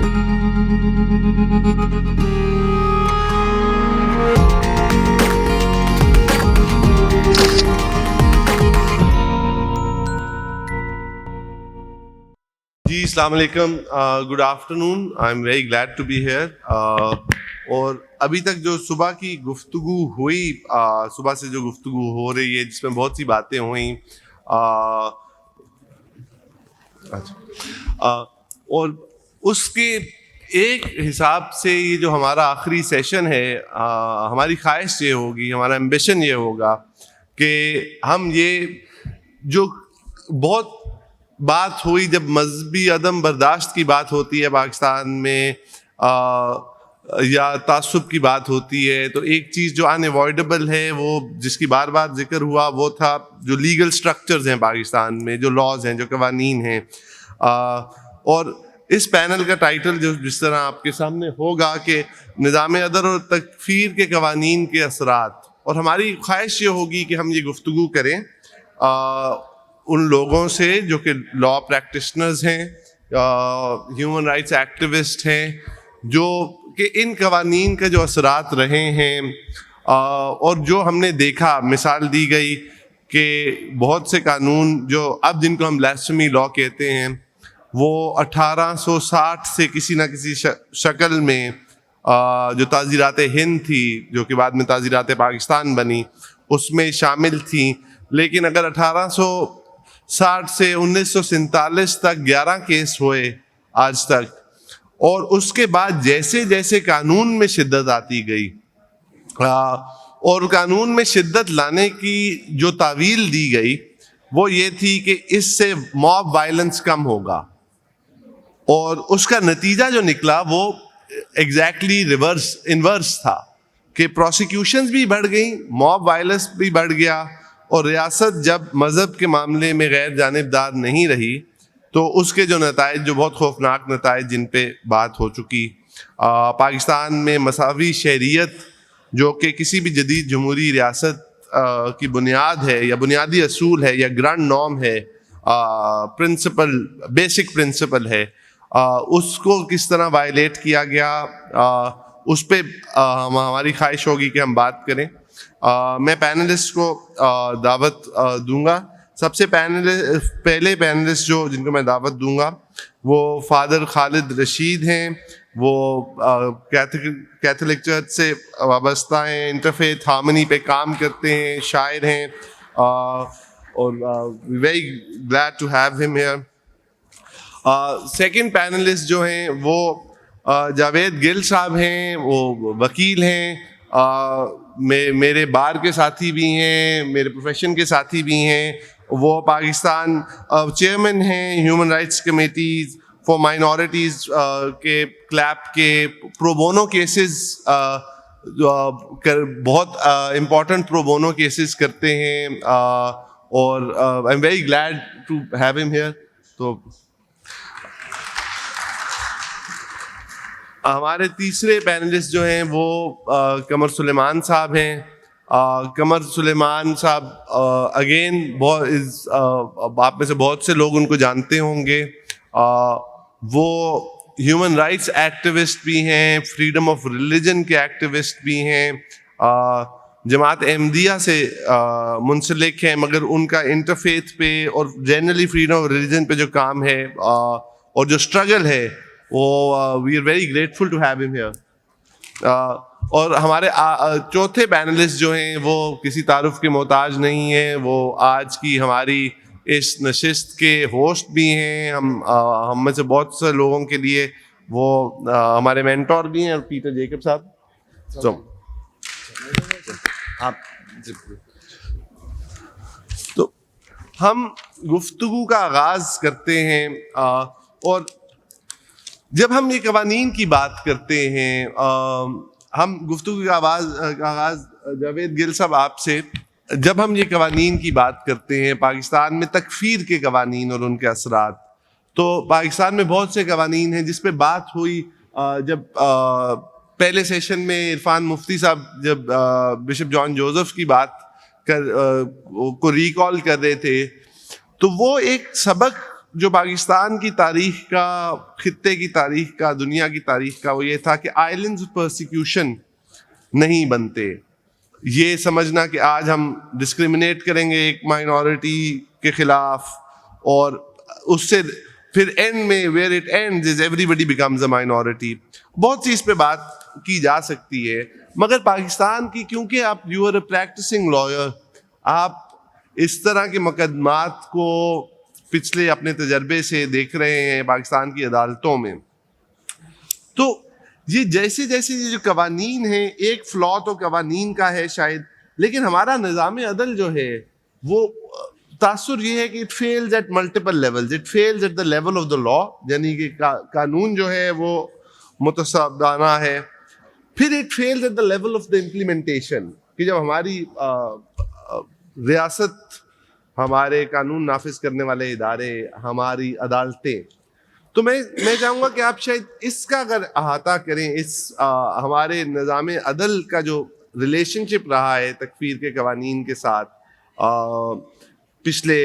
جی السلام علیکم، good afternoon. I am very glad to be here. اور ابھی تک جو صبح کی گفتگو ہوئی، صبح سے جو گفتگو ہو رہی ہے جس میں بہت سی باتیں ہوئیں، اور اس کے ایک حساب سے یہ جو ہمارا آخری سیشن ہے، ہماری خواہش یہ ہوگی، ہمارا ایمبیشن یہ ہوگا کہ ہم یہ جو بہت بات ہوئی جب مذہبی عدم برداشت کی بات ہوتی ہے پاکستان میں، یا تعصب کی بات ہوتی ہے، تو ایک چیز جو ان اوائڈیبل ہے، وہ جس کی بار بار ذکر ہوا، وہ تھا جو لیگل سٹرکچرز ہیں پاکستان میں، جو لاز ہیں، جو قوانین ہیں. اور اس پینل کا ٹائٹل جو جس طرح آپ کے سامنے ہوگا کہ نظام عدل اور تکفیر کے قوانین کے اثرات. اور ہماری خواہش یہ ہوگی کہ ہم یہ گفتگو کریں ان لوگوں سے جو کہ لا پریکٹیشنرز ہیں، ہیومن رائٹس ایکٹیوسٹ ہیں، جو کہ ان قوانین کا جو اثرات رہے ہیں، اور جو ہم نے دیکھا، مثال دی گئی کہ بہت سے قانون جو اب جن کو ہم بلاسفیمی لا کہتے ہیں، وہ 1860 سے کسی نہ کسی شکل میں جو تعزیرات ہند تھی، جو کہ بعد میں تعزیرات پاکستان بنی، اس میں شامل تھیں. لیکن اگر 1860 سے 1947 تک 11 کیس ہوئے آج تک، اور اس کے بعد جیسے جیسے قانون میں شدت آتی گئی، اور قانون میں شدت لانے کی جو تعویل دی گئی وہ یہ تھی کہ اس سے موب وائلنس کم ہوگا، اور اس کا نتیجہ جو نکلا وہ ایگزیکٹلی انورس تھا کہ پروسیکیوشنز بھی بڑھ گئیں، موب وائلنس بھی بڑھ گیا، اور ریاست جب مذہب کے معاملے میں غیر جانبدار نہیں رہی تو اس کے جو نتائج، جو بہت خوفناک نتائج جن پہ بات ہو چکی. پاکستان میں مساوی شہریت، جو کہ کسی بھی جدید جمہوری ریاست کی بنیاد ہے، یا بنیادی اصول ہے، یا گرانڈ نارم ہے، پرنسپل، بیسک پرنسپل ہے، اس کو کس طرح وائلیٹ کیا گیا، اس پہ ہماری خواہش ہوگی کہ ہم بات کریں. میں پینلسٹ کو دعوت دوں گا. سب سے پہلے پینلسٹ جن کو میں دعوت دوں گا وہ فادر خالد رشید ہیں. وہ کیتھولک چرچ سے وابستہ ہیں، انٹرفیتھ ہارمنی پہ کام کرتے ہیں، شاعر ہیں، اور very glad to have him here. Second panelist جو ہیں وہ جاوید گل صاحب ہیں. وہ وکیل ہیں، میرے بار کے ساتھی بھی ہیں، میرے پروفیشن کے ساتھی بھی ہیں. وہ پاکستان چیئرمین ہیں human rights committees for minorities کے کلیپ کے پرو بونو کیسز، بہت امپورٹنٹ پرو بونو کیسز کرتے ہیں، اور I am very glad to have him here. تو ہمارے تیسرے پینلسٹ جو ہیں وہ قمر سلیمان صاحب ہیں. قمر سلیمان صاحب اگین آپ میں سے بہت سے لوگ ان کو جانتے ہوں گے. وہ ہیومن رائٹس ایکٹیوسٹ بھی ہیں، فریڈم آف ریلیجن کے ایکٹیوسٹ بھی ہیں، جماعت احمدیہ سے منسلک ہیں، مگر ان کا انٹرفیتھ پہ اور جنرلی فریڈم آف ریلیجن پہ جو کام ہے اور جو اسٹرگل ہے، وہ we are very grateful to have him here. اور ہمارے چوتھے پینلسٹ جو ہیں وہ کسی تعارف کے محتاج نہیں ہیں، وہ آج کی ہماری اس نشست کے ہوسٹ بھی ہیں. ہم میں سے بہت سے لوگوں کے لیے وہ ہمارے مینٹور بھی ہیں. اور پیٹر جیکب صاحب، تو ہم گفتگو کا آغاز کرتے ہیں. اور جب ہم یہ قوانین کی بات کرتے ہیں، ہم گفتگو کا آغاز جاوید گل صاحب آپ سے، جب ہم یہ قوانین کی بات کرتے ہیں پاکستان میں تکفیر کے قوانین اور ان کے اثرات، تو پاکستان میں بہت سے قوانین ہیں جس پہ بات ہوئی. جب پہلے سیشن میں عرفان مفتی صاحب جب بشپ جان جوزف کی بات کو ریکال کر رہے تھے، تو وہ ایک سبق جو پاکستان کی تاریخ کا، خطے کی تاریخ کا، دنیا کی تاریخ کا، وہ یہ تھا کہ آئلینڈز پرسیکیوشن نہیں بنتے. یہ سمجھنا کہ آج ہم ڈسکریمنیٹ کریں گے ایک مائنورٹی کے خلاف، اور اس سے پھر اینڈ میں where it ends is everybody becomes a minority. بہت سی اس پہ بات کی جا سکتی ہے، مگر پاکستان کی، کیونکہ آپ you are a practising lawyer, آپ اس طرح کے مقدمات کو پچھلے اپنے تجربے سے دیکھ رہے ہیں پاکستان کی عدالتوں میں، تو یہ جیسے جیسے یہ جو قوانین ہیں، ایک فلا تو قوانین کا ہے شاید، لیکن ہمارا نظام عدل جو ہے وہ تاثر یہ ہے کہ it fails at multiple levels. It fails at the level of the law, یعنی کہ قانون جو ہے وہ متصادانہ ہے. پھر it fails at the level of the implementation, کہ جب ہماری ریاست، ہمارے قانون نافذ کرنے والے ادارے، ہماری عدالتیں، تو میں چاہوں گا کہ آپ شاید اس کا اگر احاطہ کریں، اس ہمارے نظام عدل کا جو ریلیشن شپ رہا ہے تکفیر کے قوانین کے ساتھ پچھلے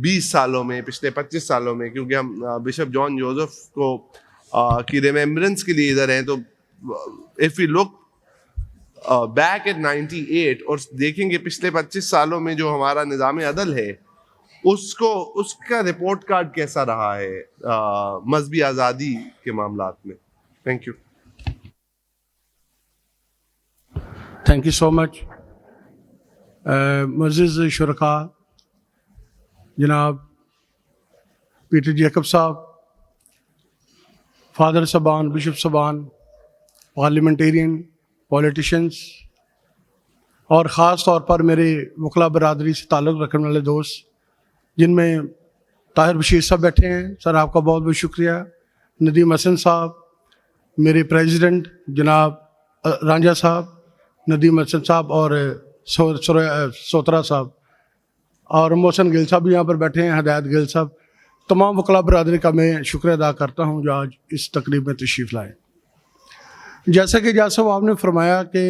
20 سالوں میں، پچھلے 25 سالوں میں، کیونکہ ہم بشپ جان جوزف کو کی ریمیمبرنس کے لیے ادھر ہیں، تو if you look back at 98 اور دیکھیں گے پچھلے 25 سالوں میں جو ہمارا نظام عدل ہے، اس کا رپورٹ کارڈ کیسا رہا ہے مذہبی آزادی کے معاملات میں. Thank you. Thank you so much. معزز شرکاء، جناب پیٹر جیکب صاحب، فادر صاحبان، بشپ صاحبان، پارلیمنٹیرین، پولیٹیشینس، اور خاص طور پر میرے وکلا برادری سے تعلق رکھنے والے دوست، جن میں طاہر بشیر صاحب بیٹھے ہیں، سر آپ کا بہت بہت شکریہ. ندیم حسن صاحب، میرے پریزیڈنٹ جناب رانجھا صاحب، ندیم حسن صاحب اور سوترا صاحب، اور محسن گل صاحب بھی یہاں پر بیٹھے ہیں، ہدایت گل صاحب. تمام وکلا برادری کا میں شکریہ ادا کرتا ہوں جو آج اس تقریب میں تشریف لائے. جیسا کہ جاز صاحب آپ نے فرمایا کہ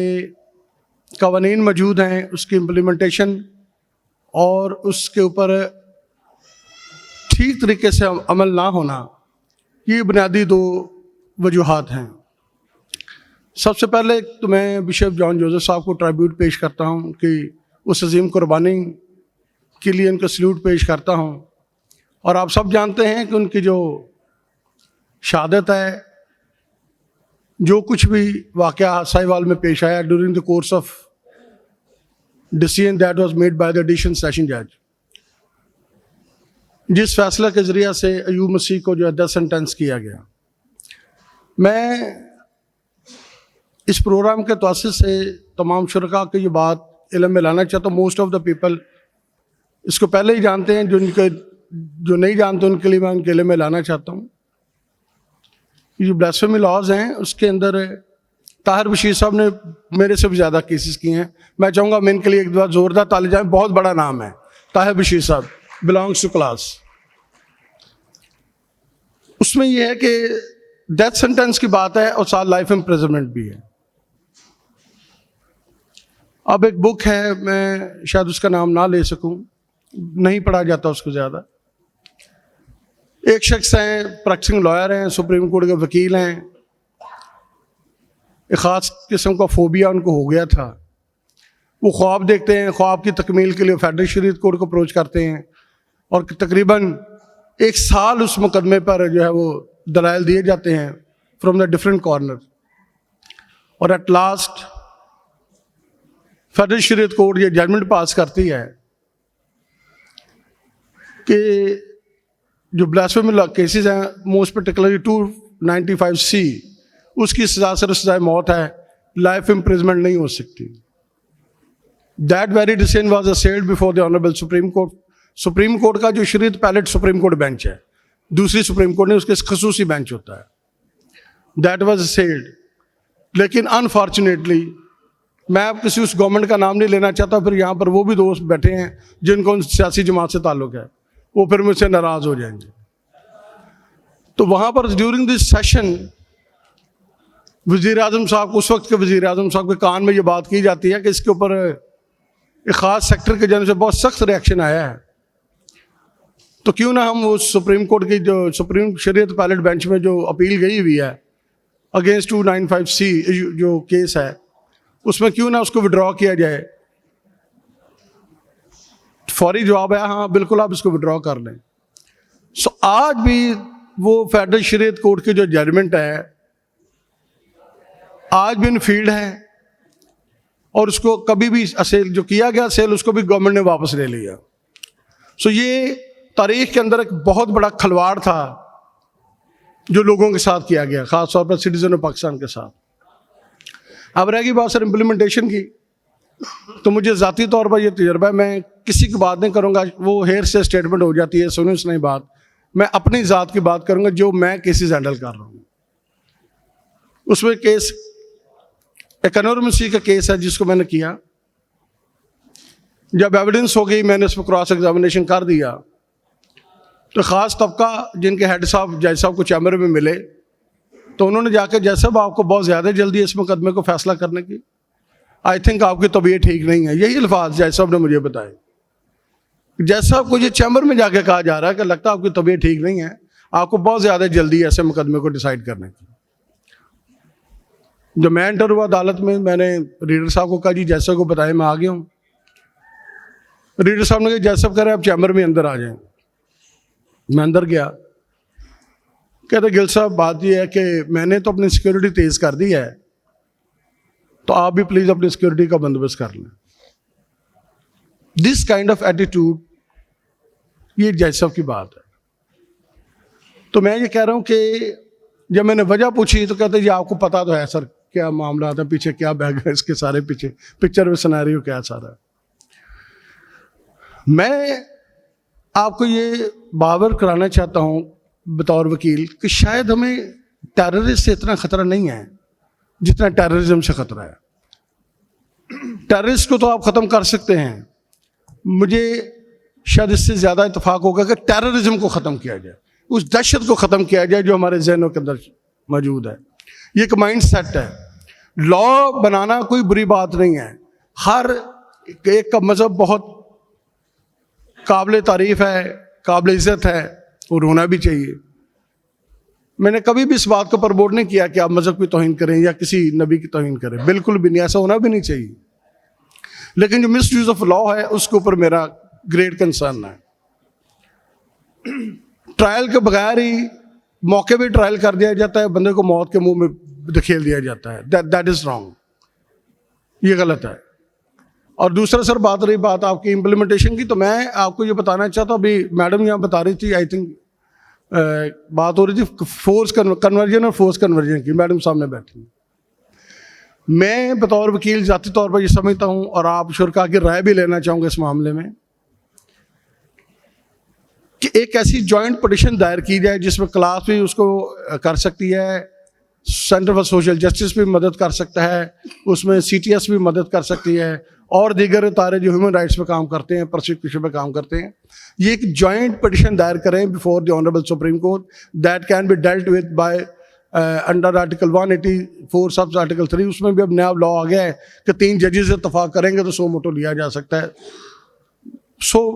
قوانین موجود ہیں، اس کی امپلیمنٹیشن اور اس کے اوپر ٹھیک طریقے سے عمل نہ ہونا، یہ بنیادی 2 وجوہات ہیں. سب سے پہلے تو میں بشپ جان جوزف صاحب کو ٹرائبیوٹ پیش کرتا ہوں کہ اس عظیم قربانی کے لیے ان کا سلیوٹ پیش کرتا ہوں. اور آپ سب جانتے ہیں کہ ان کی جو شہادت ہے، جو کچھ بھی واقعہ ساہیوال میں پیش آیا during the course of decision that was made by the additional session جج، جس فیصلہ کے ذریعہ سے ایوب مسیح کو جو ہے ڈیتھ سینٹینس کیا گیا. میں اس پروگرام کے توسط سے تمام شرکاء کی یہ بات علم میں لانا چاہتا ہوں. موسٹ آف دا پیپل اس کو پہلے ہی جانتے ہیں، جو نہیں جانتے ان کے لیے میں ان کے علم میں لانا چاہتا ہوں. یہ جو بلاسفیمی لاز ہیں، اس کے اندر طاہر بشیر صاحب نے میرے سے بھی زیادہ کیسز کیے ہیں. میں چاہوں گا میں ان کے لیے ایک بار زوردار تالی جائیں. بہت بڑا نام ہے طاہر بشیر صاحب، بلانگس ٹو کلاس. اس میں یہ ہے کہ ڈیتھ سینٹینس کی بات ہے اور ساتھ لائف امپریزنمنٹ بھی ہے. اب ایک بک ہے، میں شاید اس کا نام نہ لے سکوں، نہیں پڑھا جاتا اس کو زیادہ. ایک شخص ہیں، پریکٹسنگ لائر ہیں، سپریم کورٹ کے وکیل ہیں. ایک خاص قسم کا فوبیا ان کو ہو گیا تھا. وہ خواب دیکھتے ہیں، خواب کی تکمیل کے لیے فیڈرل شریعت کورٹ کو اپروچ کرتے ہیں، اور تقریباً 1 سال اس مقدمے پر جو ہے وہ دلائل دیے جاتے ہیں فرام دا ڈفرینٹ کارنر. اور ایٹ لاسٹ فیڈرل شریعت کورٹ یہ ججمنٹ پاس کرتی ہے کہ جو بلاسفیمی کیسز ہیں، موسٹ پرٹیکولرلی 295C، اس کی سزا صرف سزائے موت ہے، لائف امپریزمنٹ نہیں ہو سکتی. That very decision was assailed before the honourable Supreme Court. Supreme Court کا جو شریعت پیلٹ سپریم کورٹ بینچ ہے، دوسری سپریم کورٹ نہیں، اس کے خصوصی بینچ ہوتا ہے. That was assailed. لیکن انفارچونیٹلی، میں اب کسی اس گورنمنٹ کا نام نہیں لینا چاہتا، پھر یہاں پر وہ بھی دوست بیٹھے ہیں جن کو سیاسی جماعت سے تعلق ہے، وہ پھر مجھ سے ناراض ہو جائیں گے. تو وہاں پر ڈیورنگ دس سیشن وزیر اعظم صاحب کو، اس وقت کے وزیر اعظم صاحب کے کان میں یہ بات کی جاتی ہے کہ اس کے اوپر ایک خاص سیکٹر کے جانب سے بہت سخت ریئیکشن آیا ہے. تو کیوں نہ ہم وہ سپریم کورٹ کی جو سپریم شریعت پیلٹ بینچ میں جو اپیل گئی ہوئی ہے اگینسٹ 295C جو کیس ہے, اس میں کیوں نہ اس کو وڈرا کیا جائے. فوری جواب ہے ہاں بالکل آپ اس کو وڈرا کر لیں. سو آج بھی وہ فیڈرل شریعت کورٹ کی جو ججمنٹ ہے آج بھی ان فیلڈ ہے, اور اس کو کبھی بھی سیل جو کیا گیا سیل اس کو بھی گورنمنٹ نے واپس لے لیا. سو یہ تاریخ کے اندر ایک بہت بڑا کھلواڑ تھا جو لوگوں کے ساتھ کیا گیا, خاص طور پر سٹیزن آف پاکستان کے ساتھ. اب رہ گئی بات سر امپلیمنٹیشن کی, تو مجھے ذاتی طور پر یہ تجربہ ہے, میں کسی کی بات نہیں کروں گا, وہ ہیئر سے اسٹیٹمنٹ ہو جاتی ہے, سنیں سنیں بات. میں اپنی ذات کی بات کروں گا جو میں کیسز ہینڈل کر رہا ہوں. اس میں کیس اکنورمسی کا کیس ہے جس کو میں نے کیا. جب ایویڈنس ہو گئی میں نے اس پہ کراس ایگزامینیشن کر دیا, تو خاص طبقہ جن کے ہیڈ صاحب جج صاحب کو چیمبر میں ملے تو انہوں نے جا کے جج صاحب آپ کو بہت زیادہ جلدی ہے اس مقدمے کو فیصلہ کرنے کی, آئی تھنک آپ کی طبیعت ٹھیک نہیں ہے. یہی الفاظ جج صاحب نے مجھے بتائے. جج صاحب کو یہ چیمبر میں جا کے کہا جا رہا ہے کہ لگتا ہے آپ کی طبیعت ٹھیک نہیں ہے, آپ کو بہت زیادہ جلدی ہے ایسے مقدمے کو ڈیسائیڈ کرنے کی. جب میں انٹر ہوا عدالت میں نے ریڈر صاحب کو کہا جی جج صاحب کو بتائیں میں آ گیا ہوں. ریڈر صاحب نے کہا جج صاحب کہہ رہے ہیں آپ چیمبر میں اندر آ جائیں. میں اندر گیا, کہتے گل صاحب بات یہ ہے کہ میں نے تو اپنی سیکورٹی تیز کر دی ہے, تو آپ بھی پلیز اپنی سیکورٹی کا بندوبست کر لیں. دس کائنڈ آف ایٹیٹیوڈ یہ جج صاحب کی بات ہے. تو میں یہ کہہ رہا ہوں کہ جب میں نے وجہ پوچھی تو کہتے جی آپ کو پتا تو ہے سر کیا معاملات ہے, پیچھے کیا بیگ ہے اس کے سارے, پیچھے پکچر میں سنیریو کیا سارا. میں آپ کو یہ باور کرانا چاہتا ہوں بطور وکیل کہ شاید ہمیں ٹیررسٹ سے اتنا خطرہ نہیں ہے جتنا ٹیررزم سے خطرہ ہے. ٹیررسٹ کو تو آپ ختم کر سکتے ہیں, مجھے شاید اس سے زیادہ اتفاق ہوگا کہ ٹیررزم کو ختم کیا جائے, اس دہشت کو ختم کیا جائے جو ہمارے ذہنوں کے اندر موجود ہے. یہ ایک مائنڈ سیٹ ہے. لا بنانا کوئی بری بات نہیں ہے, ہر ایک کا مذہب بہت قابل تعریف ہے, قابل عزت ہے, اور ہونا بھی چاہیے. میں نے کبھی بھی اس بات کو پرموٹ نہیں کیا کہ آپ مذہب کی توہین کریں یا کسی نبی کی توہین کریں, بالکل بھی نہیں, ایسا ہونا بھی نہیں چاہیے. لیکن جو مس یوز آف لا ہے اس کے اوپر میرا گریٹ کنسرن ہے. ٹرائل کے بغیر ہی موقع بھی ٹرائل کر دیا جاتا ہے, بندے کو موت کے منہ میں دھکیل دیا جاتا ہے. دیٹ از رانگ, یہ غلط ہے. اور دوسرا سر بات رہی بات آپ کی امپلیمنٹیشن کی, تو میں آپ کو یہ بتانا چاہتا ہوں, ابھی میڈم یہاں بتا رہی تھی, آئی تھنک بات ہو رہی تھی فورس کنورژن اور فورس کنورژن کی, میڈم سامنے بیٹھی. میں بطور وکیل ذاتی طور پر یہ سمجھتا ہوں, اور آپ شرکا کی رائے بھی لینا چاہوں گا اس معاملے میں, کہ ایک ایسی جوائنٹ پٹیشن دائر کی جائے جس میں کلاس بھی اس کو کر سکتی ہے, سینٹر فار سوشل جسٹس بھی مدد کر سکتا ہے, اس میں CTS بھی مدد کر سکتی ہے, اور دیگر ادارے جو ہیومن رائٹس پہ کام کرتے ہیں, پرسیکیوشن پہ کام کرتے ہیں. یہ ایک جوائنٹ پٹیشن دائر کریں before the honourable Supreme Court, that can be dealt with by under article 184 sub article 3. اس میں بھی اب نیا لا آ گیا ہے کہ 3 ججز اتفاق کریں گے تو سو موٹو لیا جا سکتا ہے. سو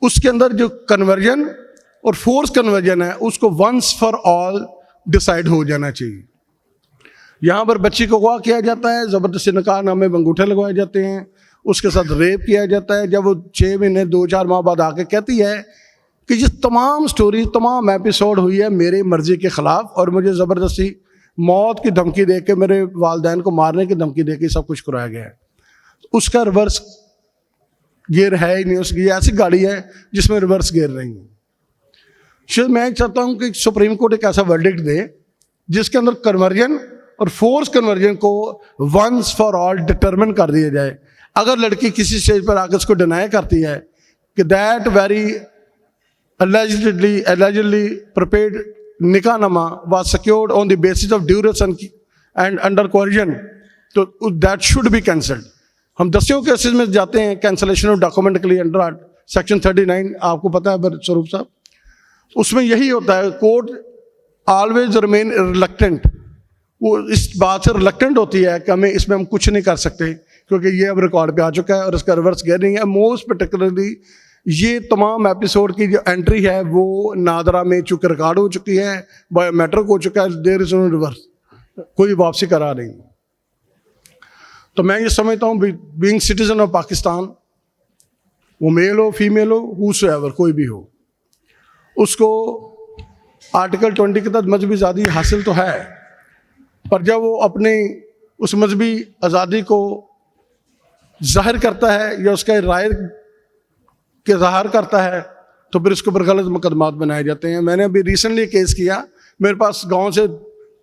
اس کے اندر جو کنورژن اور فورس کنورژن ہے اس کو ونس فار آل ڈیسائیڈ ہو جانا چاہیے. یہاں پر بچی کو اغوا کیا جاتا ہے, زبردستی نکاح نامے انگوٹھے لگوائے جاتے ہیں, اس کے ساتھ ریپ کیا جاتا ہے. جب وہ 6 مہینے 2-4 ماہ بعد آ کے کہتی ہے کہ یہ تمام سٹوری تمام ایپیسوڈ ہوئی ہے میری مرضی کے خلاف, اور مجھے زبردستی موت کی دھمکی دے کے, میرے والدین کو مارنے کی دھمکی دے کے سب کچھ کرایا گیا ہے, اس کا ریورس گیئر ہے ہی نہیں. اس کی ایسی گاڑی ہے جس میں ریورس گیئر نہیں ہے. شاید میں چاہتا ہوں کہ سپریم کورٹ ایک ایسا ورڈکٹ دے جس کے اندر کنورژن اور فورس کنورژن کو ونس فار آل ڈٹرمن کر دیا جائے. اگر لڑکی کسی اسٹیج پر آ کے اس کو ڈینائی کرتی ہے کہ دیٹ ویری allegedly prepared نکاح نامہ was secured on the basis of duress and under coercion, تو that should be cancelled. ہم 10 کیسز میں جاتے ہیں کینسلیشن آف ڈاکومنٹ کے لیے انڈر سیکشن 39, آپ کو پتہ ہے سوروپ صاحب, اس میں یہی ہوتا ہے. کورٹ آلویز ریمین ریلکٹنٹ, وہ اس بات سے ریلکٹنٹ ہوتی ہے کہ اس میں ہم کچھ نہیں کر سکتے کیونکہ یہ اب ریکارڈ پہ آ چکا ہے اور اس کا ریورس گیئر نہیں ہے. موسٹ پرٹیکولرلی یہ تمام ایپیسوڈ کی جو انٹری ہے وہ نادرا میں چونکہ ریکارڈ ہو چکی ہے, بایو میٹرک ہو چکا ہے, دیر از نو ریورس, کوئی واپسی کرا نہیں. تو میں یہ سمجھتا ہوں بینگ سٹیزن آف پاکستان, وہ میل ہو فیمیل ہو ہوسو ایور کوئی بھی ہو, اس کو آرٹیکل 20 کے تحت مذہبی آزادی حاصل تو ہے, پر جب وہ اپنی اس مذہبی آزادی کو ظاہر کرتا ہے یا اس کا رائے کے ظاہر کرتا ہے تو پھر اس کے اوپر غلط مقدمات بنائے جاتے ہیں. میں نے ابھی ریسنٹلی کیس کیا, میرے پاس گاؤں سے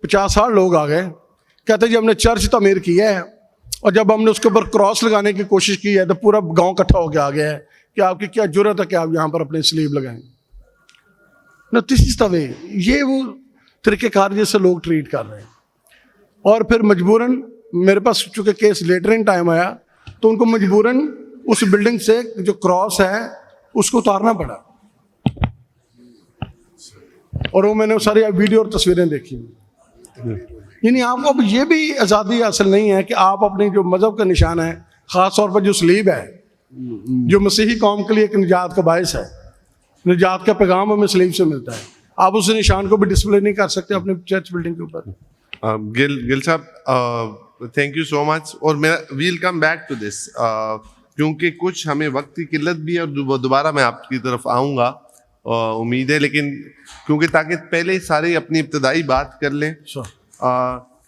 50-60 لوگ آ گئے, کہتے جی ہم نے چرچ تعمیر کیا ہے اور جب ہم نے اس کے اوپر کراس لگانے کی کوشش کی ہے تو پورا گاؤں اکٹھا ہو کے آ گیا ہے کہ آپ کی کیا جرت ہے کہ آپ یہاں پر اپنے سلیب لگائیں. دس از دا وے. یہ وہ طریقہ کار جیسے لوگ ٹریٹ کر رہے ہیں. اور پھر مجبوراً میرے پاس چونکہ کیس لیٹر ان ٹائم آیا تو ان کو مجبوراً اس بلڈنگ سے جو کراس ہے اس کو اتارنا پڑا, اور وہ میں نے ساری ویڈیو اور تصویریں دیکھی. یعنی آپ کو اب یہ بھی آزادی حاصل نہیں ہے کہ آپ اپنی جو مذہب کا نشان ہے, خاص طور پر جو سلیب ہے جو مسیحی قوم کے لیے ایک نجات کا باعث ہے, نجات کا پیغام ہمیں سلیب سے ملتا ہے, آپ اس نشان کو بھی ڈسپلے نہیں کر سکتے اپنے چرچ بلڈنگ کے اوپر. گل صاحب تھینک یو سو مچ. اور میں will come back to this کیونکہ کچھ ہمیں وقت کی قلت بھی ہے اور دوبارہ میں آپ کی طرف آؤں گا امید ہے, لیکن کیونکہ تاکہ پہلے سارے اپنی ابتدائی بات کر لیں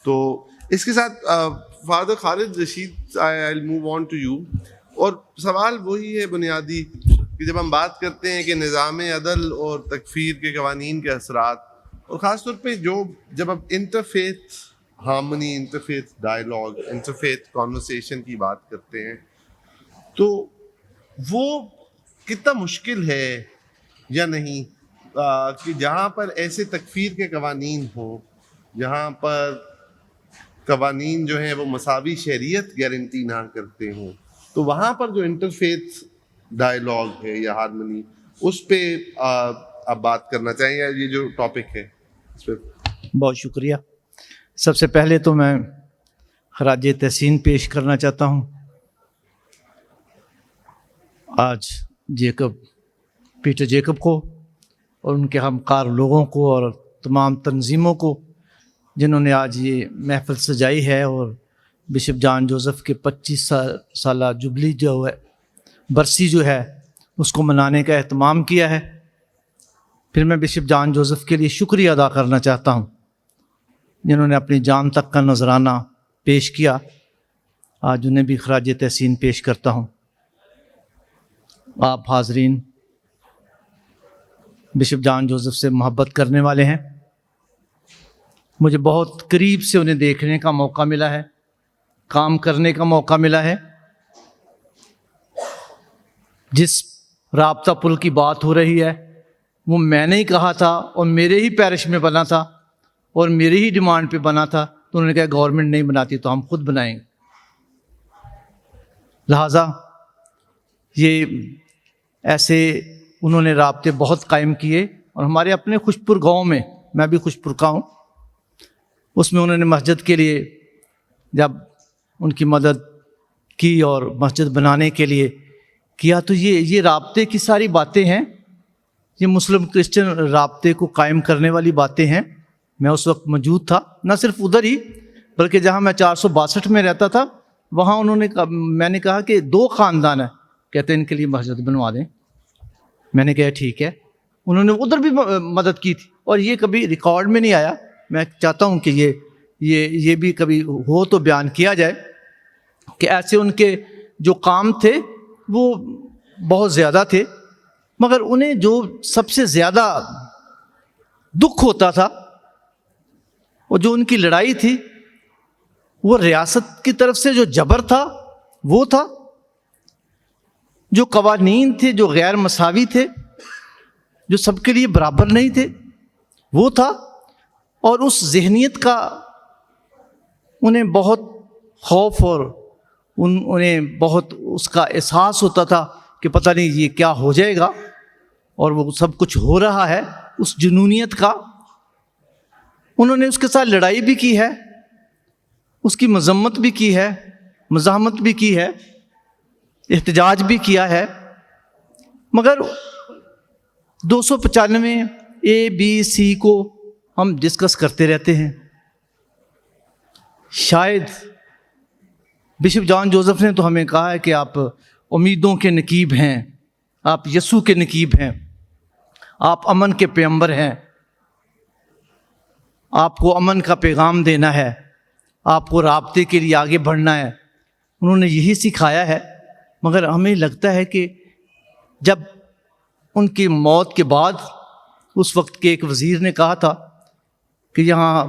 تو اس کے ساتھ father Khalid Rashid I will move on to you. اور سوال وہی ہے بنیادی کہ جب ہم بات کرتے ہیں کہ نظام عدل اور تکفیر کے قوانین کے اثرات, اور خاص طور پہ جب اب interfaith harmony, interfaith dialogue, interfaith conversation کی بات کرتے ہیں تو وہ کتنا مشکل ہے یا نہیں کہ جہاں پر ایسے تکفیر کے قوانین ہوں, جہاں پر قوانین جو ہیں وہ مساوی شہریت گارنٹی نہ کرتے ہوں, تو وہاں پر جو انٹرفیتھ ڈائیلاگ ہے یا ہارمنی اس پہ آپ بات کرنا چاہیں یا یہ جو ٹاپک ہے اس پہ. بہت شکریہ. سب سے پہلے تو میں خراج تحسین پیش کرنا چاہتا ہوں آج پیٹر جیکب کو اور ان کے ہمکار لوگوں کو اور تمام تنظیموں کو جنہوں نے آج یہ محفل سجائی ہے اور بشپ جان جوزف کے 25 سالہ جبلی جو ہے برسی جو ہے اس کو منانے کا اہتمام کیا ہے. پھر میں بشپ جان جوزف کے لیے شکریہ ادا کرنا چاہتا ہوں جنہوں نے اپنی جان تک کا نذرانہ پیش کیا. آج انہیں بھی خراج تحسین پیش کرتا ہوں. آپ حاضرین بشپ جان جوزف سے محبت کرنے والے ہیں, مجھے بہت قریب سے انہیں دیکھنے کا موقع ملا ہے, کام کرنے کا موقع ملا ہے. جس رابطہ پل کی بات ہو رہی ہے وہ میں نے ہی کہا تھا اور میرے ہی پیرش میں بنا تھا اور میری ہی ڈیمانڈ پہ بنا تھا, تو انہوں نے کہا گورنمنٹ نہیں بناتی تو ہم خود بنائیں گے. لہٰذا یہ ایسے انہوں نے رابطے بہت قائم کیے, اور ہمارے اپنے خوشپور گاؤں میں, میں بھی خوشپور کا ہوں, اس میں انہوں نے مسجد کے لیے جب ان کی مدد کی اور مسجد بنانے کے لیے کیا, تو یہ رابطے کی ساری باتیں ہیں, یہ مسلم کرسچن رابطے کو قائم کرنے والی باتیں ہیں. میں اس وقت موجود تھا, نہ صرف ادھر ہی بلکہ جہاں میں 462 میں رہتا تھا وہاں میں نے کہا کہ 2 خاندان ہیں, کہتے ہیں ان کے لیے مسجد بنوا دیں. میں نے کہا ٹھیک ہے. انہوں نے ادھر بھی مدد کی تھی اور یہ کبھی ریکارڈ میں نہیں آیا. میں چاہتا ہوں کہ یہ بھی کبھی ہو تو بیان کیا جائے کہ ایسے ان کے جو کام تھے وہ بہت زیادہ تھے, مگر انہیں جو سب سے زیادہ دکھ ہوتا تھا اور جو ان کی لڑائی تھی وہ ریاست کی طرف سے جو جبر تھا وہ تھا, جو قوانین تھے جو غیر مساوی تھے, جو سب کے لیے برابر نہیں تھے وہ تھا. اور اس ذہنیت کا انہیں بہت خوف اور انہیں بہت اس کا احساس ہوتا تھا کہ پتہ نہیں یہ کیا ہو جائے گا, اور وہ سب کچھ ہو رہا ہے. اس جنونیت کا انہوں نے اس کے ساتھ لڑائی بھی کی ہے, اس کی مذمت بھی کی ہے, مزاحمت بھی کی ہے, احتجاج بھی کیا ہے. مگر 295 ABC کو ہم ڈسکس کرتے رہتے ہیں. شاید بشپ جان جوزف نے تو ہمیں کہا ہے کہ آپ امیدوں کے نقیب ہیں، آپ یسوع کے نقیب ہیں، آپ امن کے پیغمبر ہیں، آپ کو امن کا پیغام دینا ہے، آپ کو رابطے کے لیے آگے بڑھنا ہے. انہوں نے یہی سکھایا ہے. مگر ہمیں لگتا ہے کہ جب ان کی موت کے بعد اس وقت کے ایک وزیر نے کہا تھا کہ یہاں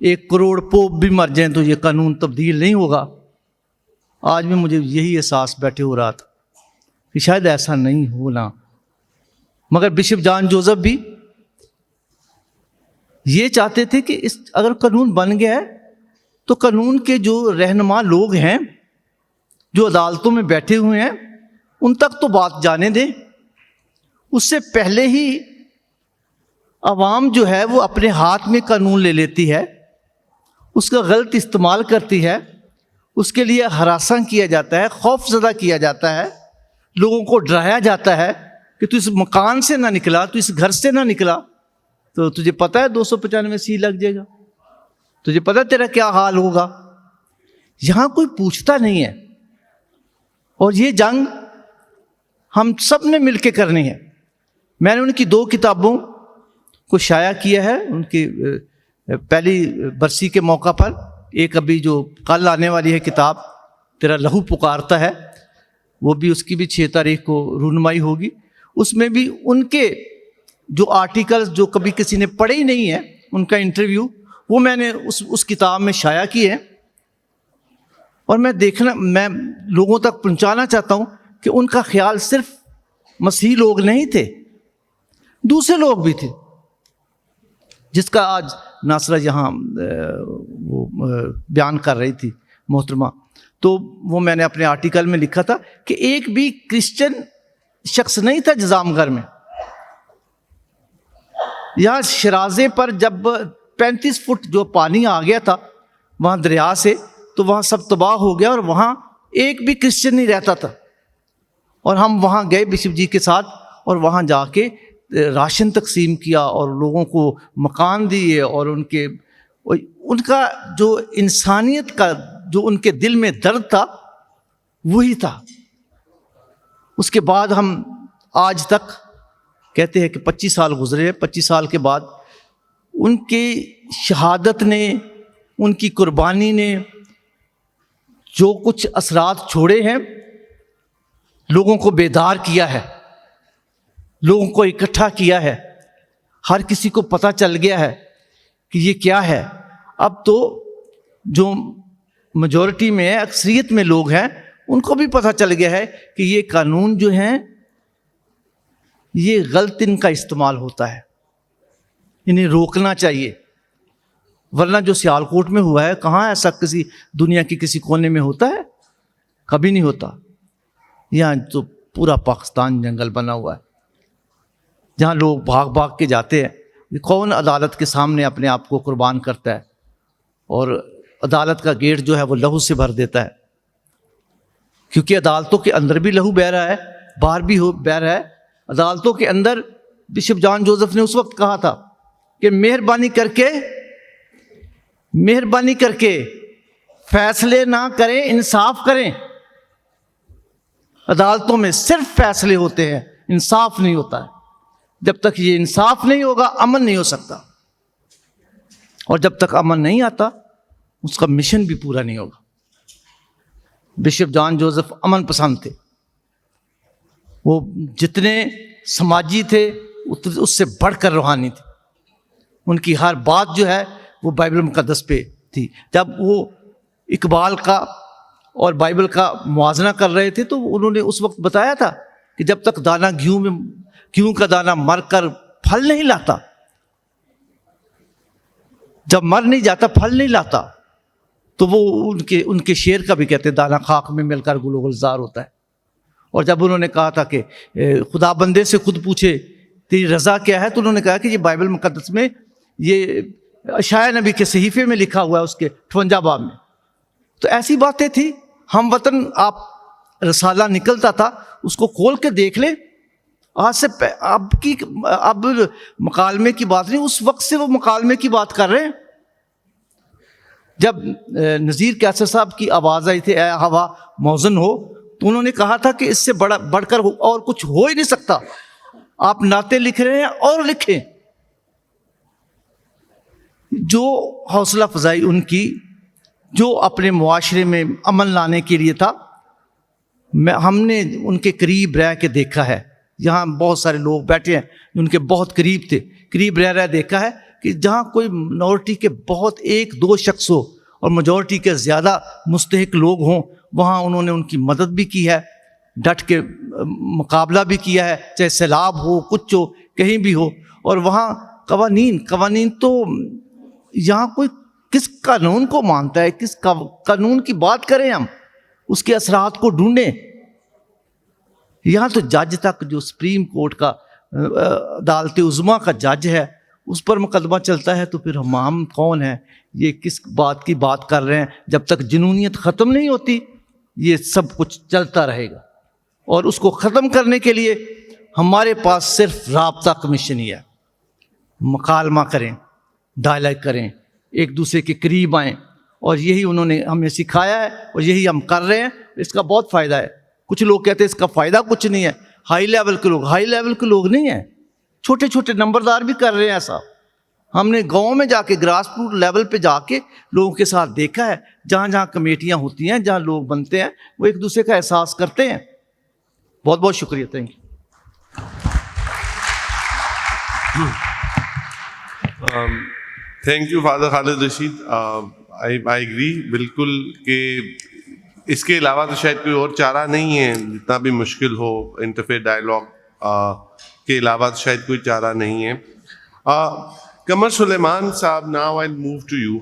1 کروڑ پوپ بھی مر جائیں تو یہ قانون تبدیل نہیں ہوگا، آج بھی مجھے یہی احساس بیٹھے ہو رہا تھا کہ شاید ایسا نہیں ہونا. مگر بشپ جان جوزف بھی یہ چاہتے تھے کہ اگر قانون بن گیا ہے تو قانون کے جو رہنما لوگ ہیں، جو عدالتوں میں بیٹھے ہوئے ہیں، ان تک تو بات جانے دیں. اس سے پہلے ہی عوام جو ہے وہ اپنے ہاتھ میں قانون لے لیتی ہے، اس کا غلط استعمال کرتی ہے، اس کے لیے ہراساں کیا جاتا ہے، خوف زدہ کیا جاتا ہے، لوگوں کو ڈرایا جاتا ہے کہ تو اس مکان سے نہ نکلا، تو اس گھر سے نہ نکلا تو تجھے پتہ ہے 295 لگ جائے گا، تجھے پتہ ہے تیرا کیا حال ہوگا. یہاں کوئی پوچھتا نہیں ہے. اور یہ جنگ ہم سب نے مل کے کرنی ہے. میں نے ان کی 2 کتابوں کو شائع کیا ہے ان کی پہلی برسی کے موقع پر. ایک ابھی جو کل آنے والی ہے کتاب تیرا لہو پکارتا ہے، وہ بھی اس کی بھی 6 تاریخ کو رونمائی ہوگی. اس میں بھی ان کے جو آرٹیکلز جو کبھی کسی نے پڑھے ہی نہیں ہے، ان کا انٹرویو وہ میں نے اس کتاب میں شائع کی ہے. اور میں لوگوں تک پہنچانا چاہتا ہوں کہ ان کا خیال صرف مسیحی لوگ نہیں تھے، دوسرے لوگ بھی تھے، جس کا آج ناصرہ یہاں وہ بیان کر رہی تھی محترمہ. تو وہ میں نے اپنے آرٹیکل میں لکھا تھا کہ ایک بھی کرسچن شخص نہیں تھا جزام گھر میں. یہاں شرازے پر جب 35 فٹ جو پانی آ گیا تھا وہاں دریا سے، تو وہاں سب تباہ ہو گیا اور وہاں ایک بھی کرسچن نہیں رہتا تھا. اور ہم وہاں گئے بشپ جی کے ساتھ، اور وہاں جا کے راشن تقسیم کیا اور لوگوں کو مکان دیے، اور ان کا جو انسانیت کا جو ان کے دل میں درد تھا وہی تھا. اس کے بعد ہم آج تک کہتے ہیں کہ 25 سال گزرے. 25 سال کے بعد ان کی شہادت نے، ان کی قربانی نے جو کچھ اثرات چھوڑے ہیں، لوگوں کو بیدار کیا ہے، لوگوں کو اکٹھا کیا ہے، ہر کسی کو پتہ چل گیا ہے کہ یہ کیا ہے. اب تو جو میجورٹی میں ہے، اکثریت میں لوگ ہیں، ان کو بھی پتہ چل گیا ہے کہ یہ قانون جو ہیں یہ غلط ان کا استعمال ہوتا ہے، انہیں روکنا چاہیے. ورنہ جو سیالکوٹ میں ہوا ہے، کہاں ایسا کسی دنیا کی کسی کونے میں ہوتا ہے؟ کبھی نہیں ہوتا. یہاں تو پورا پاکستان جنگل بنا ہوا ہے، جہاں لوگ بھاگ بھاگ کے جاتے ہیں. کون عدالت کے سامنے اپنے آپ کو قربان کرتا ہے؟ اور عدالت کا گیٹ جو ہے وہ لہو سے بھر دیتا ہے، کیونکہ عدالتوں کے اندر بھی لہو بہہ رہا ہے، باہر بھی بہہ رہا ہے. عدالتوں کے اندر بشپ جان جوزف نے اس وقت کہا تھا کہ مہربانی کر کے فیصلے نہ کریں، انصاف کریں. عدالتوں میں صرف فیصلے ہوتے ہیں، انصاف نہیں ہوتا ہے. جب تک یہ انصاف نہیں ہوگا امن نہیں ہو سکتا، اور جب تک امن نہیں آتا اس کا مشن بھی پورا نہیں ہوگا. بشپ جان جوزف امن پسند تھے. وہ جتنے سماجی تھے اس سے بڑھ کر روحانی تھے. ان کی ہر بات جو ہے وہ بائبل مقدس پہ تھی. جب وہ اقبال کا اور بائبل کا موازنہ کر رہے تھے تو انہوں نے اس وقت بتایا تھا کہ جب تک دانہ گیہوں کا دانہ مر کر پھل نہیں لاتا، جب مر نہیں جاتا پھل نہیں لاتا، تو وہ ان کے شعر کا بھی کہتے ہیں دانہ خاک میں مل کر گل و گلزار ہوتا ہے. اور جب انہوں نے کہا تھا کہ خدا بندے سے خود پوچھے تیری رضا کیا ہے، تو انہوں نے کہا کہ یہ بائبل مقدس میں یہ اشعیاء نبی کے صحیفے میں لکھا ہوا ہے، اس کے 58 باب میں. تو ایسی باتیں تھی. ہم وطن آپ رسالہ نکلتا تھا، اس کو کھول کے دیکھ لیں آج سے اب مکالمے کی بات نہیں، اس وقت سے وہ مکالمے کی بات کر رہے ہیں. جب نذیر قیصر صاحب کی آواز آئی تھی اے ہوا موزن ہو، تو انہوں نے کہا تھا کہ اس سے بڑھ کر اور کچھ ہو ہی نہیں سکتا. آپ نعتیں لکھ رہے ہیں اور لکھیں. جو حوصلہ افزائی ان کی، جو اپنے معاشرے میں امن لانے کے لیے تھا، ہم نے ان کے قریب رہ کے دیکھا ہے. یہاں بہت سارے لوگ بیٹھے ہیں جو ان کے بہت قریب تھے، قریب رہ دیکھا ہے کہ جہاں کوئی منورٹی کے بہت ایک دو شخص ہو اور میجورٹی کے زیادہ مستحق لوگ ہوں، وہاں انہوں نے ان کی مدد بھی کی ہے، ڈٹ کے مقابلہ بھی کیا ہے، چاہے سیلاب ہو، کچھ ہو، کہیں بھی ہو. اور وہاں قوانین تو یہاں کوئی کس قانون کو مانتا ہے، کس قانون کی بات کریں ہم، اس کے اثرات کو ڈھونڈیں. یہاں تو جج تک، جو سپریم کورٹ کا عدالت عظمیٰ کا جج ہے، اس پر مقدمہ چلتا ہے. تو پھر ہم کون ہیں؟ یہ کس بات کی بات کر رہے ہیں؟ جب تک جنونیت ختم نہیں ہوتی یہ سب کچھ چلتا رہے گا. اور اس کو ختم کرنے کے لیے ہمارے پاس صرف رابطہ کمیشن ہی ہے. مکالمہ کریں، ڈائلاگ کریں، ایک دوسرے کے قریب آئیں، اور یہی انہوں نے ہمیں سکھایا ہے اور یہی ہم کر رہے ہیں. اس کا بہت فائدہ ہے. کچھ لوگ کہتے ہیں اس کا فائدہ کچھ نہیں ہے. ہائی لیول کے لوگ نہیں ہیں، چھوٹے چھوٹے نمبردار بھی کر رہے ہیں ایسا. ہم نے گاؤں میں جا کے، گراس روٹ لیول پہ جا کے لوگوں کے ساتھ دیکھا ہے. جہاں جہاں کمیٹیاں ہوتی ہیں، جہاں لوگ بنتے ہیں، وہ ایک دوسرے کا احساس کرتے ہیں. بہت بہت شکریہ. Thank you. Thank you father Khalid Rashid. I agree بالکل کہ اس کے علاوہ تو شاید کوئی اور چارہ نہیں ہے. جتنا بھی مشکل ہو، انٹرفیئر ڈائلاگ کے علاوہ تو شاید کوئی چارہ نہیں ہے. قمر سلیمان sahab, now I move to you.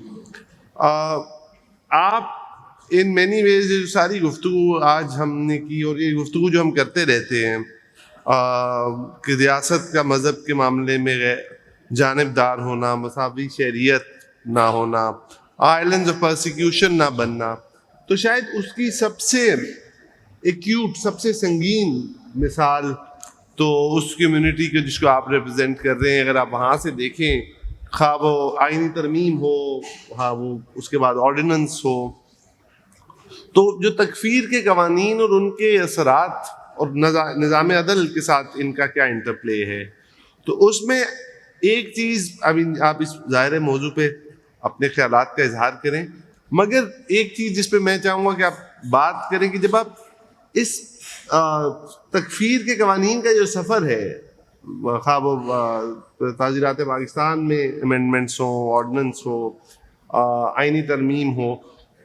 آپ ان مینی ویز جو ساری گفتگو آج ہم نے کی، اور یہ گفتگو جو ہم کرتے رہتے ہیں کہ ریاست کا مذہب کے معاملے میں جانبدار ہونا، مساوی شہریت نہ ہونا، آئلینڈز آف پرسیکیوشن نہ بننا، تو شاید اس کی سب سے ایکیوٹ، سب سے سنگین مثال تو اس کمیونٹی کے جس کو آپ ریپرزینٹ کر رہے ہیں، اگر آپ وہاں سے دیکھیں، خواہ وہ آئینی ترمیم ہو، ہاں وہ اس کے بعد آرڈیننس ہو، تو جو تکفیر کے قوانین اور ان کے اثرات اور نظام عدل کے ساتھ ان کا کیا انٹرپلے ہے، تو اس میں ایک چیز، ابھی آپ اس ظاہر موضوع پہ اپنے خیالات کا اظہار کریں، مگر ایک چیز جس پہ میں چاہوں گا کہ آپ بات کریں کہ جب آپ اس تکفیر کے قوانین کا جو سفر ہے، خواہ وہ تعزیرات پاکستان میں امینڈمنٹس ہوں، آرڈیننس ہو، آئینی ترمیم ہو،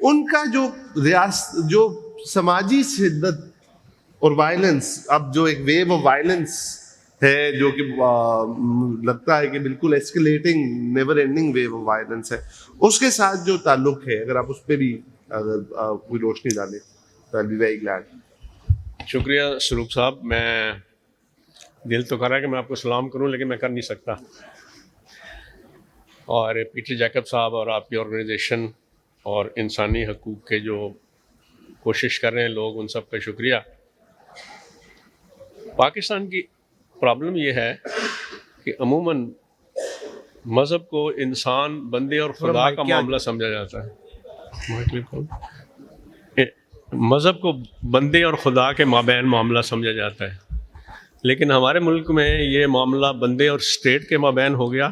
ان کا جو سماجی شدت اور وائلنس، اب جو ایک ویو آف وائلنس ہے جو کہ لگتا ہے کہ بالکل escalating, never ending wave of violence ہے، اس کے ساتھ جو تعلق ہے، اگر آپ اس پہ بھی اگر کوئی روشنی ڈالیں تو I'll be very glad. شکریہ سروپ صاحب. میں دل تو کر رہا ہے کہ میں آپ کو سلام کروں، لیکن میں کر نہیں سکتا. اور پیٹر جیکب صاحب اور آپ کی آرگنائزیشن اور انسانی حقوق کے جو کوشش کر رہے ہیں لوگ، ان سب کا شکریہ. پاکستان کی پرابلم یہ ہے کہ عموماً مذہب کو انسان، بندے اور خدا کا معاملہ سمجھا جاتا ہے. مذہب کو بندے اور خدا کے مابین معاملہ سمجھا جاتا ہے، لیکن ہمارے ملک میں یہ معاملہ بندے اور اسٹیٹ کے مابین ہو گیا،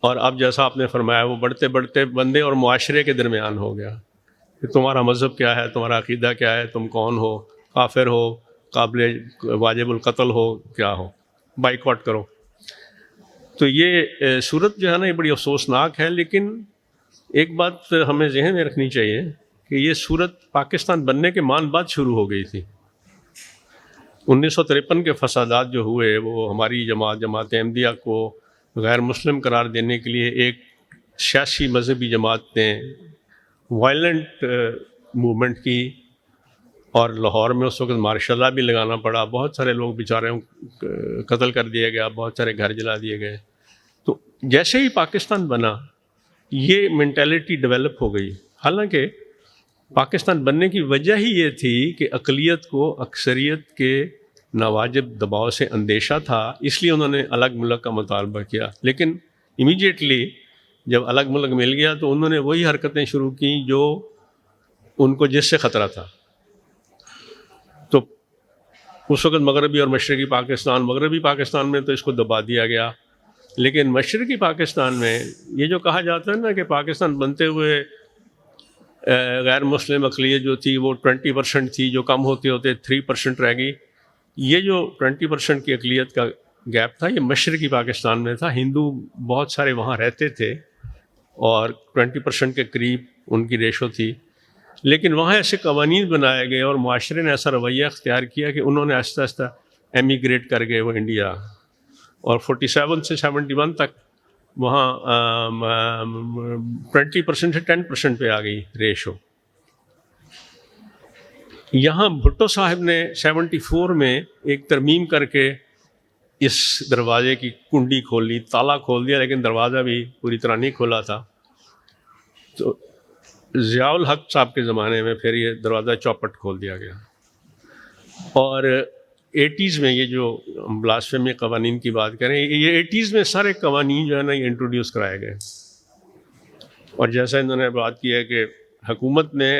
اور اب جیسا آپ نے فرمایا وہ بڑھتے بڑھتے بندے اور معاشرے کے درمیان ہو گیا کہ تمہارا مذہب کیا ہے، تمہارا عقیدہ کیا ہے، تم کون ہو، کافر ہو، قابل واجب القتل ہو، کیا ہو، بائیکاٹ کرو. تو یہ صورت جو ہے نا، یہ بڑی افسوسناک ہے. لیکن ایک بات ہمیں ذہن میں رکھنی چاہیے کہ یہ صورت پاکستان بننے کے مان بعد شروع ہو گئی تھی. 1953 کے فسادات جو ہوئے، وہ ہماری جماعت احمدیہ کو غیر مسلم قرار دینے کے لیے ایک سیاسی مذہبی جماعت نے وائلنٹ موومنٹ کی، اور لاہور میں اس وقت مارشل لا بھی لگانا پڑا. بہت سارے لوگ بیچارے قتل کر دیا گیا، بہت سارے گھر جلا دیے گئے. تو جیسے ہی پاکستان بنا، یہ مینٹیلٹی ڈیولپ ہو گئی. حالانکہ پاکستان بننے کی وجہ ہی یہ تھی کہ اقلیت کو اکثریت کے ناواجب دباؤ سے اندیشہ تھا، اس لیے انہوں نے الگ ملک کا مطالبہ کیا. لیکن امیڈیٹلی جب الگ ملک مل گیا تو انہوں نے وہی حرکتیں شروع کیں جو ان کو جس سے خطرہ تھا. تو اس وقت مغربی اور مشرقی پاکستان میں تو اس کو دبا دیا گیا، لیکن مشرقی پاکستان میں یہ جو کہا جاتا ہے نا کہ پاکستان بنتے ہوئے غیر مسلم اقلیت جو تھی وہ 20% تھی، جو کم ہوتے ہوتے 3% رہ گئی. یہ جو 20% کی اقلیت کا گیپ تھا یہ مشرقی پاکستان میں تھا. ہندو بہت سارے وہاں رہتے تھے اور 20% کے قریب ان کی ریشو تھی، لیکن وہاں ایسے قوانین بنائے گئے اور معاشرے نے ایسا رویہ اختیار کیا کہ انہوں نے آہستہ آہستہ ایمیگریٹ کر گئے وہ انڈیا، اور 47 سے 71 تک وہاں 20% سے 10% پہ آ گئی ریشو. یہاں بھٹو صاحب نے 74 میں ایک ترمیم کر کے اس دروازے کی کنڈی کھول لی، تالا کھول دیا، لیکن دروازہ بھی پوری طرح نہیں کھولا تھا. تو ضیاء الحق صاحب کے زمانے میں پھر یہ دروازہ چوپٹ کھول دیا گیا. اور 80s میں یہ جو بلاسفیمی قوانین کی بات کریں، یہ 80s میں سارے قوانین جو ہے نا یہ انٹروڈیوس کرائے گئے. اور جیسا انہوں نے بات کی ہے کہ حکومت نے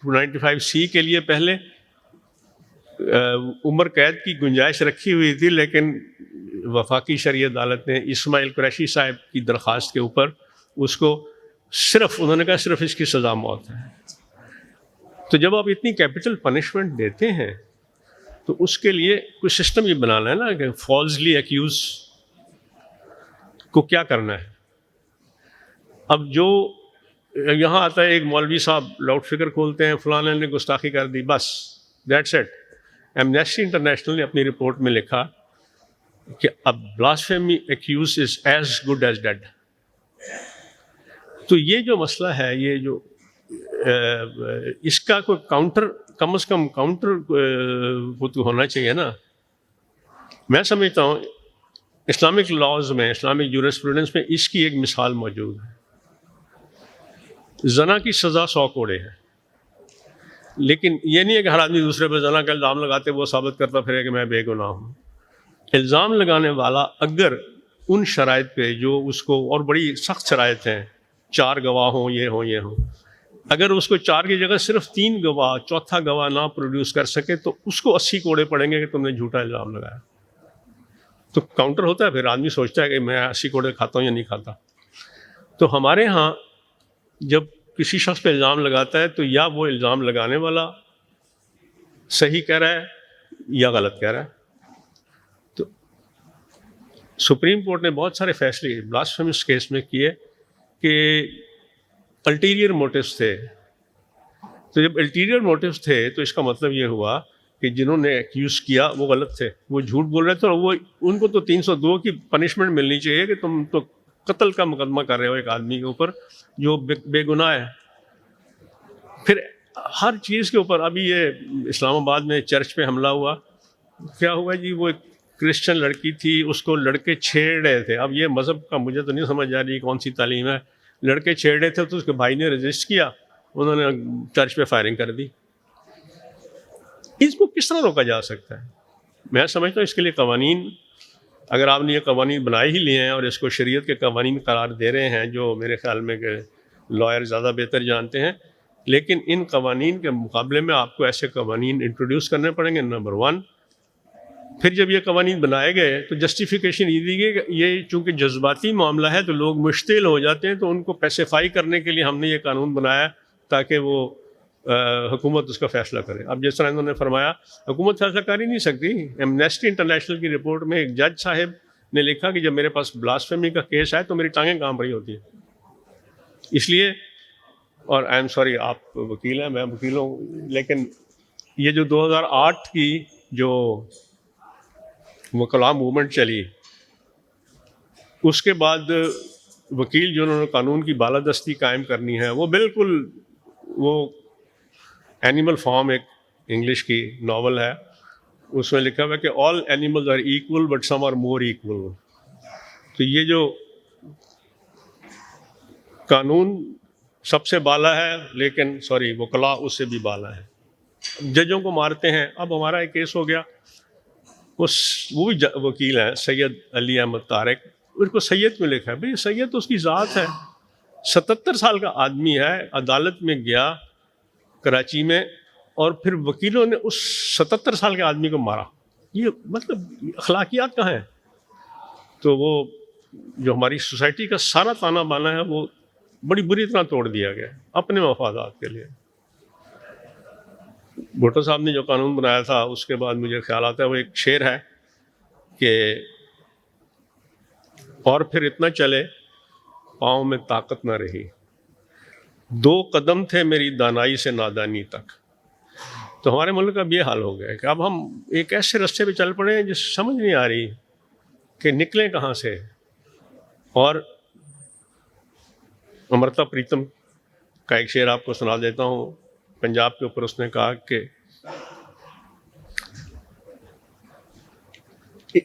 295C کے لیے پہلے عمر قید کی گنجائش رکھی ہوئی تھی، لیکن وفاقی شرعی عدالت نے اسماعیل قریشی صاحب کی درخواست کے اوپر اس کو انہوں نے کہا صرف اس کی سزا موت ہے. تو جب آپ اتنی کیپٹل پنشمنٹ دیتے ہیں تو اس کے لیے کوئی سسٹم یہ بنانا ہے نا کہ فالسلی ایکیوز کو کیا کرنا ہے. اب جو یہاں آتا ہے ایک مولوی صاحب لاؤڈ فگر کھولتے ہیں، فلاں نے گستاخی کر دی، بس دیٹس اٹ. ایمنیسٹی انٹرنیشنل نے اپنی رپورٹ میں لکھا کہ اب blasphemy accused is as good as dead. تو یہ جو مسئلہ ہے، یہ جو اس کا کوئی کاؤنٹر، کم از کم کاؤنٹر تو ہونا چاہیے نا. میں سمجھتا ہوں اسلامک لاز میں، اسلامک جورسپروڈنس میں اس کی ایک مثال موجود ہے. زنا کی سزا 100 کوڑے ہے، لیکن یہ نہیں ہے کہ ہر آدمی دوسرے پہ زنا کا الزام لگاتے وہ ثابت کرتا پھرے کہ میں بے گناہ ہوں. الزام لگانے والا اگر ان شرائط پہ جو اس کو، اور بڑی سخت شرائط ہیں، 4 گواہ ہوں، یہ ہوں، اگر اس کو 4 کی جگہ صرف 3 گواہ، چوتھا گواہ نہ پروڈیوس کر سکے تو اس کو 80 کوڑے پڑیں گے کہ تم نے جھوٹا الزام لگایا. تو کاؤنٹر ہوتا ہے، پھر آدمی سوچتا ہے کہ میں 80 کوڑے کھاتا ہوں یا نہیں کھاتا. تو ہمارے ہاں جب کسی شخص پہ الزام لگاتا ہے تو یا وہ الزام لگانے والا صحیح کہہ رہا ہے یا غلط کہہ رہا ہے. تو سپریم کورٹ نے بہت سارے فیصلے بلاسفیمس کیس میں کیے کہ الٹیریئر موٹیوز تھے. تو جب الٹیریئر موٹیوز تھے تو اس کا مطلب یہ ہوا کہ جنہوں نے ایکیوز کیا وہ غلط تھے، وہ جھوٹ بول رہے تھے، اور وہ ان کو تو 302 کی پنشمنٹ ملنی چاہیے کہ تم تو قتل کا مقدمہ کر رہے ہو ایک آدمی کے اوپر جو بے گناہ ہے. پھر ہر چیز کے اوپر، ابھی یہ اسلام آباد میں چرچ پہ حملہ ہوا، کیا ہوا جی، وہ ایک کرسچن لڑکی تھی، اس کو لڑکے چھیڑ رہے تھے. اب یہ مذہب کا مجھے تو نہیں سمجھ آ رہی کون سی تعلیم ہے. لڑکے چھیڑ رہے تھے تو اس کے بھائی نے رجسٹ کیا، انہوں نے چرچ پہ فائرنگ کر دی. اس کو کس طرح روکا جا سکتا ہے؟ میں سمجھتا ہوں اس کے لیے قوانین، اگر آپ نے یہ قوانین بنائے ہی لیے ہیں اور اس کو شریعت کے قوانین قرار دے رہے ہیں، جو میرے خیال میں کہ لائر زیادہ بہتر جانتے ہیں، لیکن ان قوانین کے مقابلے میں آپ کو ایسے قوانین انٹروڈیوس کرنے پڑیں گے. نمبر 1، پھر جب یہ قوانین بنائے گئے تو جسٹیفیکیشن یہ دی گئی کہ یہ چونکہ جذباتی معاملہ ہے تو لوگ مشتعل ہو جاتے ہیں، تو ان کو پیسیفائی کرنے کے لیے ہم نے یہ قانون بنایا تاکہ وہ حکومت اس کا فیصلہ کرے. اب جس طرح انہوں نے فرمایا حکومت فیصلہ کر ہی نہیں سکتی. ایمنیسٹی انٹرنیشنل کی رپورٹ میں ایک جج صاحب نے لکھا کہ جب میرے پاس بلاسفیمی کا کیس آئے تو میری ٹانگیں کانپ رہی ہوتی ہیں. اس لیے، اور آئی ایم سوری آپ وکیل ہیں، میں وکیل ہوں، لیکن یہ جو 2008 کی جو وکلاء موومنٹ چلی، اس کے بعد وکیل جنہوں نے قانون کی بالادستی قائم کرنی ہے، وہ بالکل وہ اینیمل فارم، ایک انگلش کی ناول ہے، اس میں لکھا ہوا ہے کہ all animals are equal but some are more equal. تو یہ جو قانون سب سے بالا ہے، لیکن وکلاء اس سے بھی بالا ہے. ججوں کو مارتے ہیں. اب ہمارا ایک کیس ہو گیا وہ بھی وکیل ہیں سید علی احمد طارق, ان کو سید میں لکھا ہے. بھائی سید تو اس کی ذات ہے, 77 سال کا آدمی ہے, عدالت میں گیا کراچی میں, اور پھر وکیلوں نے اس 77 سال کے آدمی کو مارا. یہ مطلب اخلاقیات کہاں ہیں؟ تو وہ جو ہماری سوسائٹی کا سارا تانا بانا ہے وہ بڑی بری طرح توڑ دیا گیا اپنے مفادات کے لیے. بھٹو صاحب نے جو قانون بنایا تھا اس کے بعد مجھے خیال آتا ہے وہ ایک شعر ہے کہ اور پھر اتنا چلے پاؤں میں طاقت نہ رہی, 2 قدم تھے میری دانائی سے نادانی تک. تو ہمارے ملک کا یہ حال ہو گیا ہے کہ اب ہم ایک ایسے رستے پہ چل پڑے ہیں جس سمجھ نہیں آ رہی کہ نکلیں کہاں سے. اور امرتا پریتم کا ایک شعر آپ کو سنا دیتا ہوں. پنجاب کے اوپر اس نے کہا کہ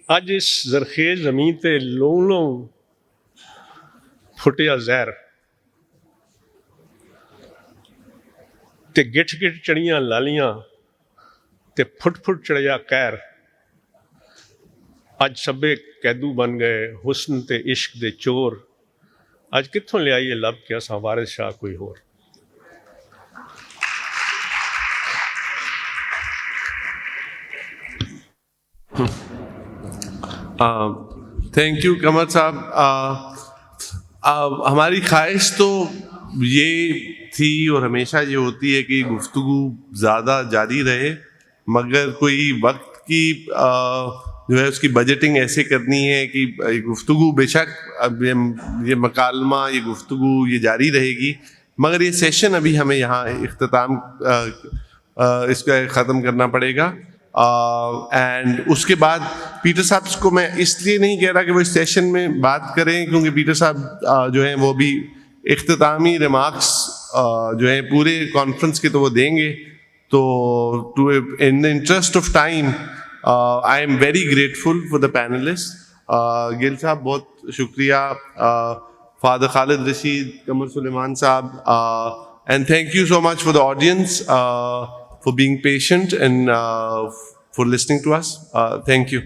اج اس زرخیز زمین تے لوں لوں پھٹیا زہر, تے گٹھ گٹھ چڑیاں لالیاں تے پھٹ پھٹ چڑھیا قہر. اج سبے قیدو بن گئے حسن تے عشق دے چور, اج کتھوں لے آئیے لب کے اساں وارث شاہ کوئی ہور. تھینک یو قمر صاحب. ہماری خواہش تو یہ تھی اور ہمیشہ یہ ہوتی ہے کہ گفتگو زیادہ جاری رہے, مگر کوئی وقت کی جو ہے اس کی بجٹنگ ایسے کرنی ہے کہ گفتگو بے شک یہ مکالمہ یہ گفتگو یہ جاری رہے گی, مگر یہ سیشن ابھی ہمیں یہاں اختتام اس کا ختم کرنا پڑے گا. اینڈ اس کے بعد پیٹر صاحب کو میں اس لیے نہیں کہہ رہا کہ وہ اس سیشن میں بات کریں, کیونکہ پیٹر صاحب جو ہیں وہ بھی اختتامی ریمارکس جو ہیں پورے کانفرنس کے تو وہ دیں گے. تو in the interest of time I am very grateful for the panelist. Gul صاحب بہت شکریہ, فادر خالد رشید, قمر سلیمان صاحب, and thank you so much for the audience for being patient and for listening to us. Thank you.